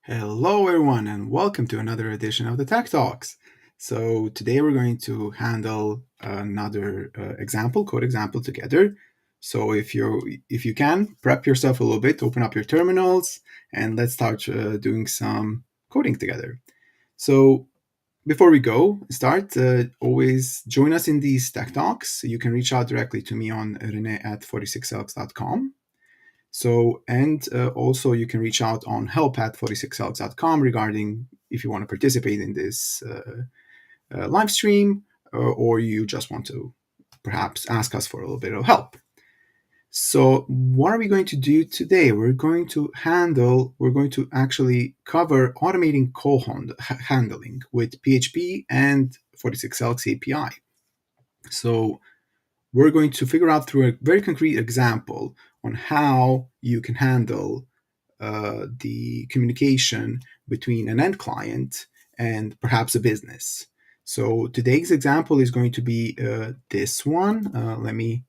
Hello, everyone, and welcome to another edition of the Tech Talks. So today we're going to handle another code example together. So if you can, prep yourself a little bit, open up your terminals, and let's start doing some coding together. So before we start, always join us in these Tech Talks. You can reach out directly to me on rene@46elks.com. So, and also you can reach out on help@46elks.com regarding if you want to participate in this live stream or you just want to perhaps ask us for a little bit of help. So what are we going to do today? We're going to actually cover automating call handling with PHP and 46elks API. So we're going to figure out through a very concrete example on how you can handle the communication between an end client and perhaps a business. So today's example is going to be this one. Let me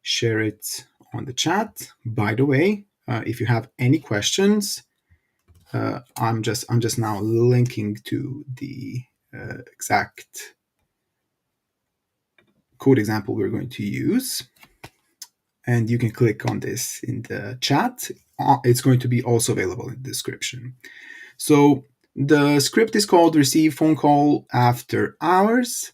share it on the chat. By the way, if you have any questions, I'm just now linking to the exact code example we're going to use. And you can click on this in the chat. It's going to be also available in the description. So the script is called receive phone call after hours.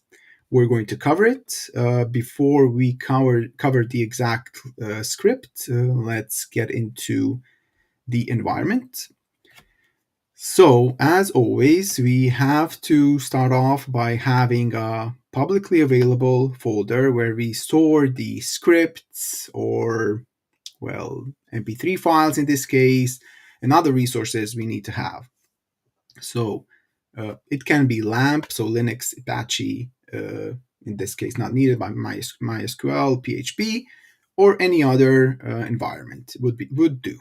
We're going to cover it. Before we cover the exact script, let's get into the environment. So as always, we have to start off by having a publicly available folder where we store the scripts or, well, MP3 files in this case, and other resources we need to have. So it can be LAMP, so Linux, Apache, in this case not needed by MySQL, PHP, or any other environment would do.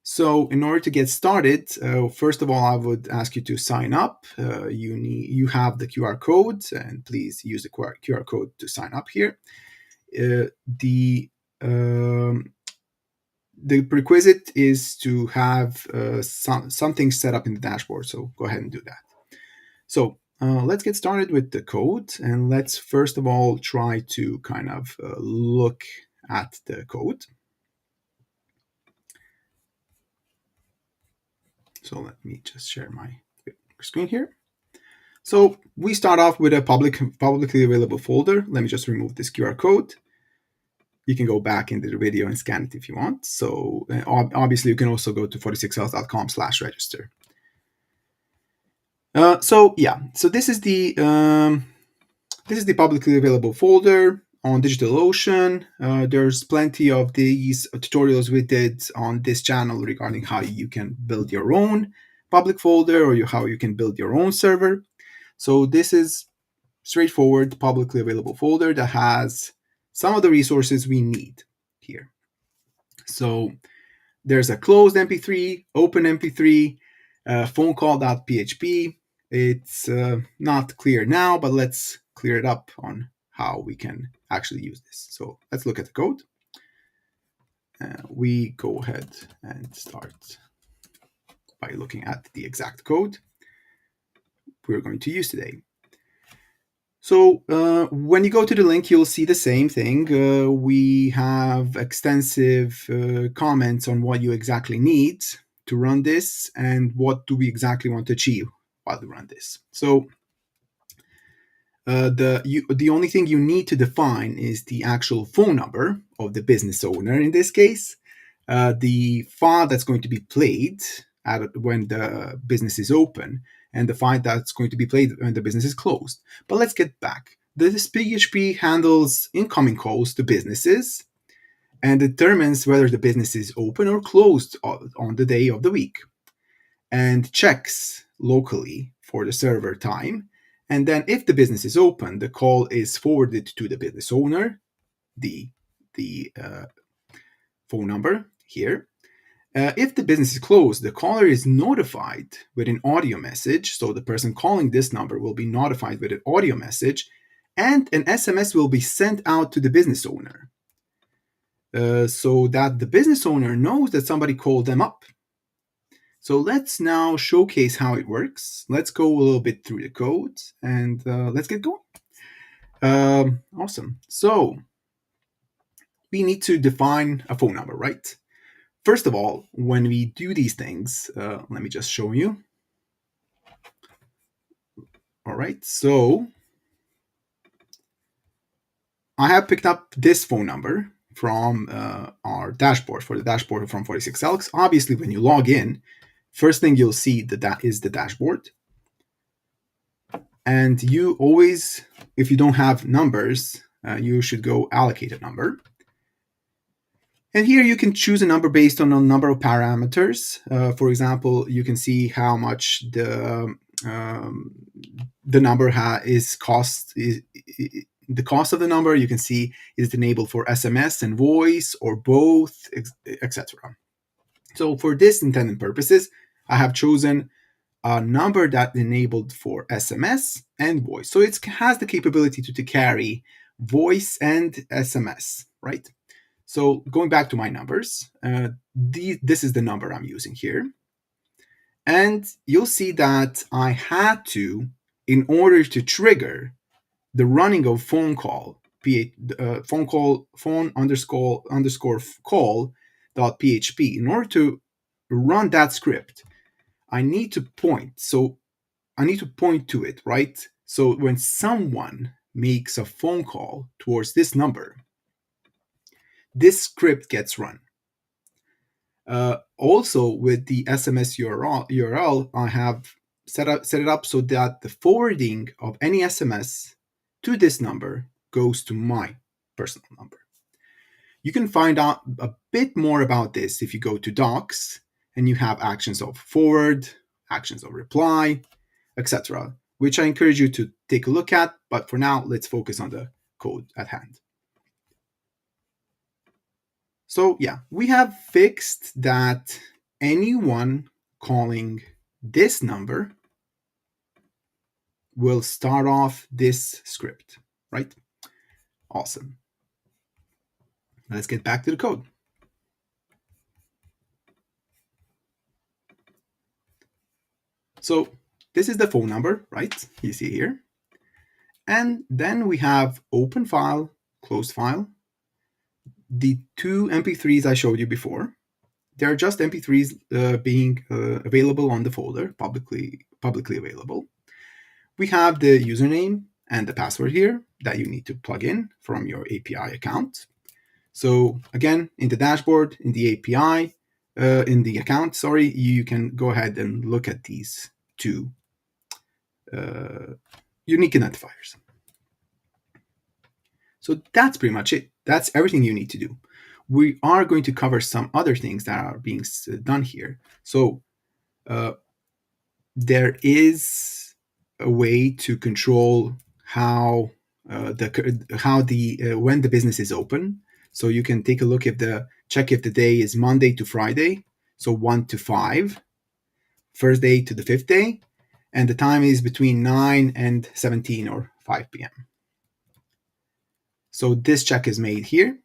So in order to get started, first of all, I would ask you to sign up. You have the QR code, and please use the QR code to sign up here. The prerequisite is to have something set up in the dashboard, so go ahead and do that. So let's get started with the code, and let's first of all try to kind of look at the code. So let me just share my screen here. So we start off with a publicly available folder. Let me just remove this QR code. You can go back into the video and scan it if you want. So obviously you can also go to 46elks.com/register. So this is the publicly available folder on DigitalOcean. There's plenty of these tutorials we did on this channel regarding how you can build your own public folder or how you can build your own server. So this is straightforward publicly available folder that has some of the resources we need here. So there's a closed MP3, open MP3, phone call.php. It's not clear now, but let's clear it up on how we can actually use this. So let's look at the code. We go ahead and start by looking at the exact code we're going to use today. So when you go to the link, you'll see the same thing. We have extensive comments on what you exactly need to run this and what do we exactly want to achieve while we run this. So the only thing you need to define is the actual phone number of the business owner in this case, the file that's going to be played when the business is open, and the file that's going to be played when the business is closed. But let's get back. This PHP handles incoming calls to businesses and determines whether the business is open or closed on the day of the week, and checks locally for the server time. And then if the business is open, the call is forwarded to the business owner, the phone number here. If the business is closed, the caller is notified with an audio message. So the person calling this number will be notified with an audio message, and an SMS will be sent out to the business owner so that the business owner knows that somebody called them up. So let's now showcase how it works. Let's go a little bit through the code and let's get going. Awesome. So we need to define a phone number, right? First of all, when we do these things, let me just show you. All right, so I have picked up this phone number from our dashboard, for the dashboard from 46 Elks. Obviously, when you log in, first thing you'll see that is the dashboard. And you always, if you don't have numbers, you should go allocate a number. And here you can choose a number based on a number of parameters. For example, you can see how much the number is cost. The cost of the number, you can see, is it enabled for SMS and voice or both, etc. So for this intended purposes, I have chosen a number that enabled for SMS and voice. So it has the capability to carry voice and SMS, right? So going back to my numbers, this is the number I'm using here. And you'll see that I had to, in order to trigger the running of phone underscore call .php, in order to run that script, I need to point. So I need to point to it, right? So when someone makes a phone call towards this number, this script gets run. Also, with the SMS URL, I have set it up so that the forwarding of any SMS to this number goes to my personal number. You can find out a bit more about this if you go to docs and you have actions of forward, actions of reply, etc., which I encourage you to take a look at. But for now, let's focus on the code at hand. So yeah, we have fixed that anyone calling this number will start off this script, right? Awesome. Let's get back to the code. So this is the phone number, right? You see here. And then we have open file, closed file. The two MP3s I showed you before, they're just MP3s being available on the folder, publicly available. We have the username and the password here that you need to plug in from your API account. So again, in the dashboard, in the API, in the account, you can go ahead and look at these two unique identifiers. So that's pretty much it. That's everything you need to do. We are going to cover some other things that are being done here. So there is a way to control how when the business is open. So you can take a look at check if the day is Monday to Friday, so 1 to 5, first day to the fifth day, and the time is between 9 and 17 or 5 p.m. So this check is made here.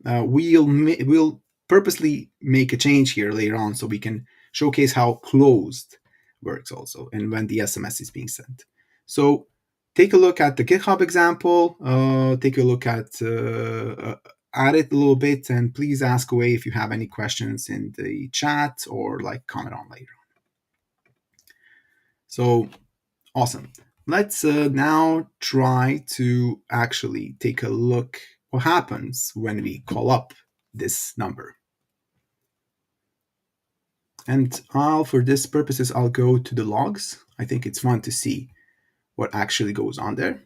We'll purposely make a change here later on so we can showcase how closed works also and when the SMS is being sent. So take a look at the GitHub example, take a look at it a little bit, and please ask away if you have any questions in the chat or comment on later. So awesome. Let's now try to actually take a look what happens when we call up this number. And for this purposes, I'll go to the logs. I think it's fun to see what actually goes on there.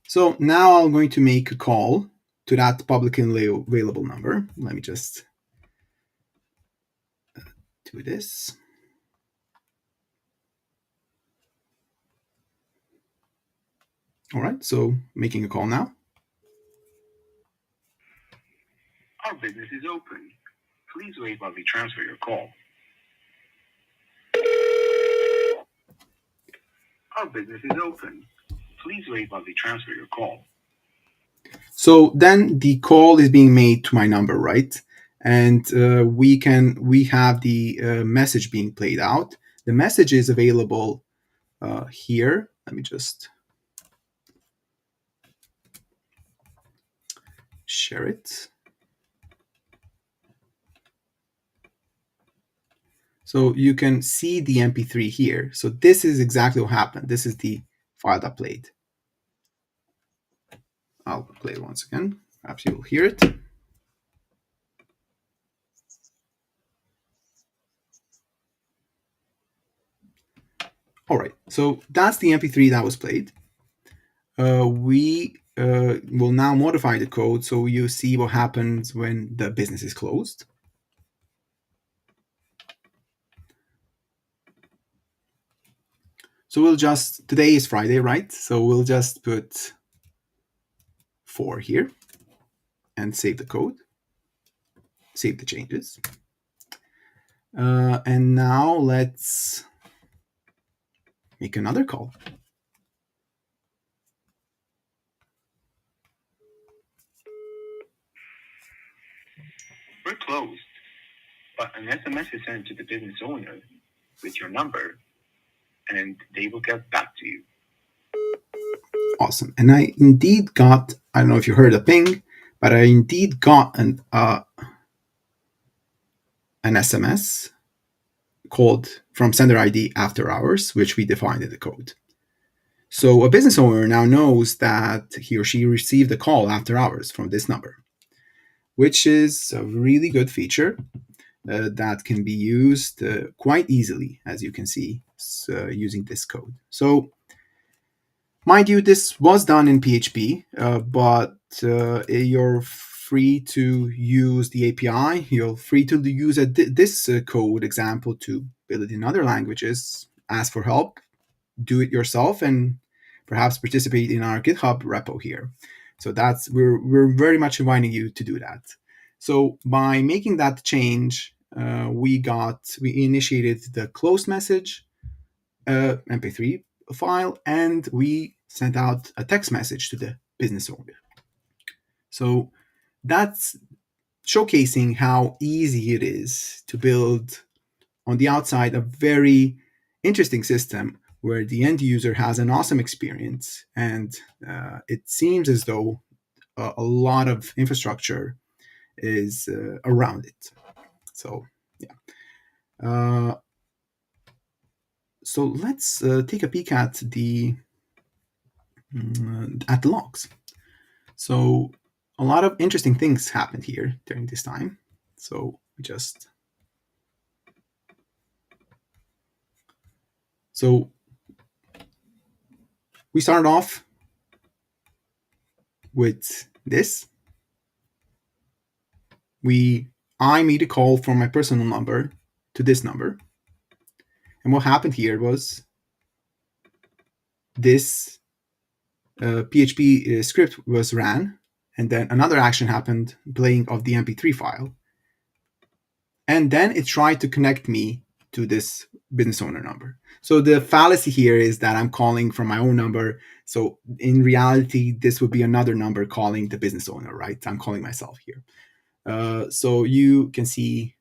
So now I'm going to make a call to that publicly available number. Let me just do this. All right, so making a call now. Our business is open. Please wait while we transfer your call. Our business is open. Please wait while we transfer your call. So then the call is being made to my number, right? and we have the message being played out. The message is available here. Let me just share it. So you can see the MP3 here. So this is exactly what happened. This is the file that played. I'll play it once again. Perhaps you will hear it. All right, so that's the MP3 that was played. We will now modify the code so you see what happens when the business is closed. So we'll just, today is Friday, right? So we'll just put 4 here and save the code, save the changes. And now let's make another call. We're closed, but an SMS is sent to the business owner with your number, and they will get back to you. Awesome. And I indeed got, I don't know if you heard a ping, but I indeed got an SMS called from sender ID after hours, which we defined in the code. So a business owner now knows that he or she received a call after hours from this number, which is a really good feature that can be used quite easily, as you can see, using this code. So, mind you, this was done in PHP, but you're free to use the API. You're free to use this code example to build it in other languages. Ask for help, do it yourself, and perhaps participate in our GitHub repo here. So that's we're very much inviting you to do that. So by making that change, we initiated the closed message MP3 file, and we sent out a text message to the business owner. So that's showcasing how easy it is to build on the outside a very interesting system where the end user has an awesome experience, and it seems as though a lot of infrastructure is around it. So yeah. So let's take a peek at the logs. So a lot of interesting things happened here during this time. So we started off with this. I made a call from my personal number to this number. And what happened here was this PHP script was ran, and then another action happened, playing of the MP3 file. And then it tried to connect me to this business owner number. So the fallacy here is that I'm calling from my own number. So in reality, this would be another number calling the business owner, right? I'm calling myself here. So you can see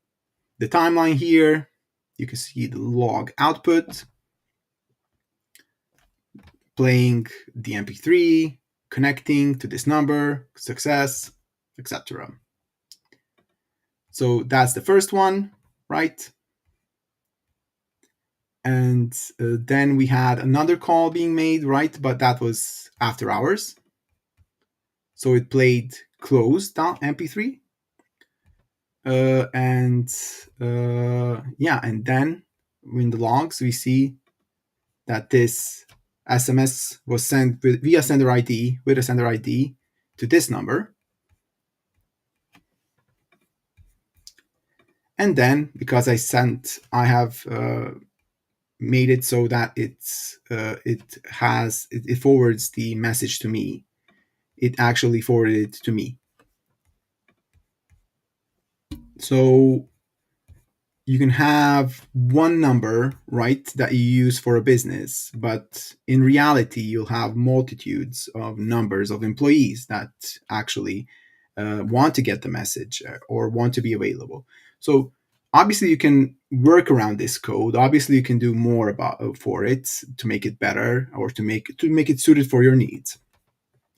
the timeline here. You can see the log output, playing the MP3, connecting to this number, success, etc. So that's the first one, right? And then we had another call being made, right? But that was after hours. So it played closed.mp3. And then in the logs, we see that this SMS was sent via sender ID with a sender ID to this number. And then because I have made it so that it forwards the message to me. It actually forwarded it to me. So you can have one number, right, that you use for a business, but in reality, you'll have multitudes of numbers of employees that actually want to get the message or want to be available. So obviously you can work around this code. Obviously you can do more about for it to make it better or to make it suited for your needs.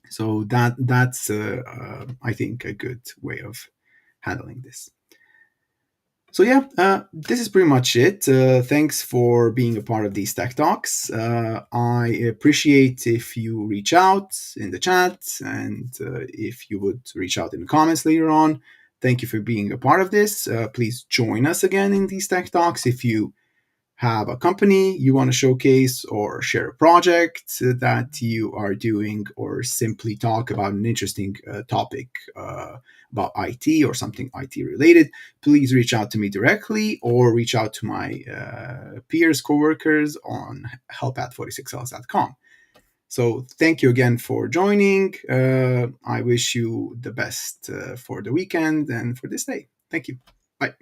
So that's I think a good way of handling this. So yeah, this is pretty much it. Thanks for being a part of these tech talks. I appreciate if you reach out in the chat and if you would reach out in the comments later on. Thank you for being a part of this. Please join us again in these tech talks if you have a company you want to showcase or share a project that you are doing or simply talk about an interesting topic about IT or something IT related, please reach out to me directly or reach out to my peers, coworkers on help at 46else.com. So thank you again for joining. I wish you the best for the weekend and for this day. Thank you. Bye.